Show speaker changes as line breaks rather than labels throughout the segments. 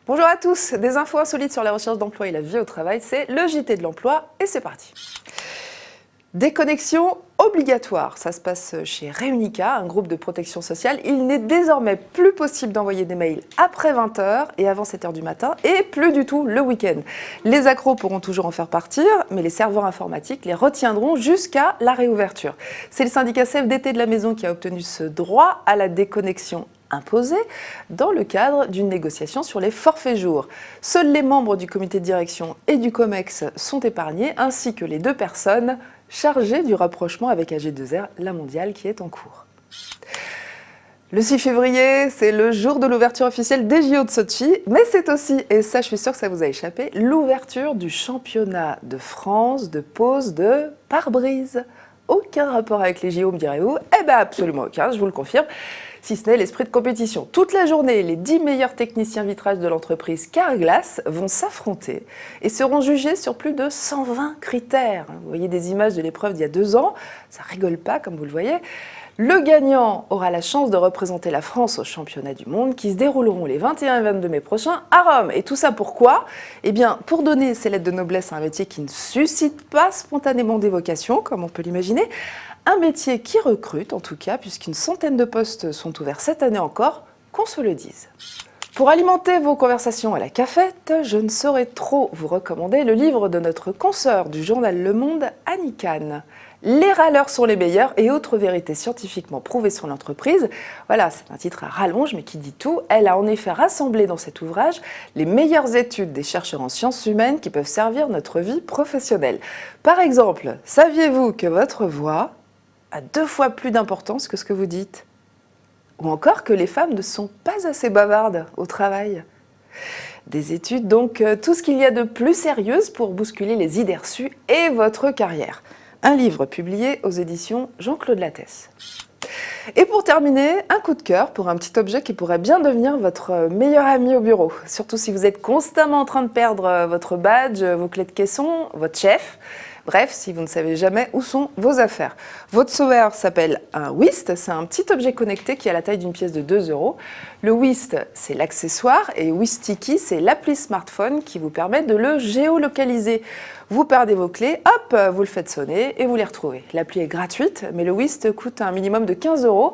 Bonjour à tous, des infos insolites sur la recherche d'emploi et la vie au travail, c'est le JT de l'emploi et c'est parti. Déconnexion obligatoire, ça se passe chez Réunica, un groupe de protection sociale. Il n'est désormais plus possible d'envoyer des mails après 20h et avant 7h du matin et plus du tout le week-end. Les accros pourront toujours en faire partir, mais les serveurs informatiques les retiendront jusqu'à la réouverture. C'est le syndicat CFDT de la maison qui a obtenu ce droit à la déconnexion imposé dans le cadre d'une négociation sur les forfaits jours. Seuls les membres du comité de direction et du COMEX sont épargnés, ainsi que les deux personnes chargées du rapprochement avec AG2R, la mondiale, qui est en cours. Le 6 février, c'est le jour de l'ouverture officielle des JO de Sochi, mais c'est aussi, et ça je suis sûre que ça vous a échappé, l'ouverture du championnat de France de pose de pare-brise. Aucun rapport avec les JO, me direz-vous? Eh bien absolument aucun, je vous le confirme. Si ce n'est l'esprit de compétition. Toute la journée, les 10 meilleurs techniciens vitrage de l'entreprise Carglass vont s'affronter et seront jugés sur plus de 120 critères. Vous voyez des images de l'épreuve d'il y a 2 ans, ça rigole pas comme vous le voyez. Le gagnant aura la chance de représenter la France aux championnats du monde qui se dérouleront les 21 et 22 mai prochains à Rome. Et tout ça pourquoi? Eh bien, pour donner ses lettres de noblesse à un métier qui ne suscite pas spontanément des vocations, comme on peut l'imaginer, un métier qui recrute en tout cas, puisqu'une centaine de postes sont ouverts cette année encore, qu'on se le dise. Pour alimenter vos conversations à la cafette, je ne saurais trop vous recommander le livre de notre consoeur du journal Le Monde, Annie Kahn. Les râleurs sont les meilleurs et autres vérités scientifiquement prouvées sur l'entreprise. Voilà, c'est un titre à rallonge mais qui dit tout. Elle a en effet rassemblé dans cet ouvrage les meilleures études des chercheurs en sciences humaines qui peuvent servir notre vie professionnelle. Par exemple, saviez-vous que votre voix a 2 fois plus d'importance que ce que vous dites? Ou encore que les femmes ne sont pas assez bavardes au travail? Des études donc, tout ce qu'il y a de plus sérieux pour bousculer les idées reçues et votre carrière. Un livre publié aux éditions Jean-Claude Lattès. Et pour terminer, un coup de cœur pour un petit objet qui pourrait bien devenir votre meilleur ami au bureau. Surtout si vous êtes constamment en train de perdre votre badge, vos clés de caisson, votre chef. Bref, si vous ne savez jamais où sont vos affaires. Votre sauveur s'appelle un Whist, c'est un petit objet connecté qui a la taille d'une pièce de 2 €. Le Whist, c'est l'accessoire et Whisticky, c'est l'appli smartphone qui vous permet de le géolocaliser. Vous perdez vos clés, hop, vous le faites sonner et vous les retrouvez. L'appli est gratuite, mais le Whist coûte un minimum de 15 €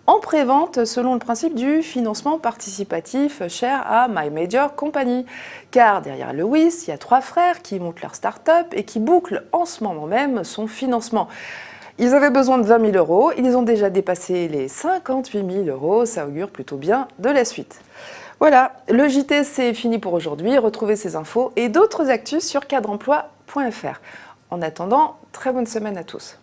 en prévente selon le principe du financement participatif cher à My Major Company. Car derrière le Whist, il y a 3 frères qui montent leur start-up et qui bouclent en ce moment même son financement. Ils avaient besoin de 20 000 €, ils ont déjà dépassé les 58 000 €, ça augure plutôt bien de la suite. Voilà, le JT c'est fini pour aujourd'hui, retrouvez ces infos et d'autres actus sur cadreemploi.fr. En attendant, très bonne semaine à tous.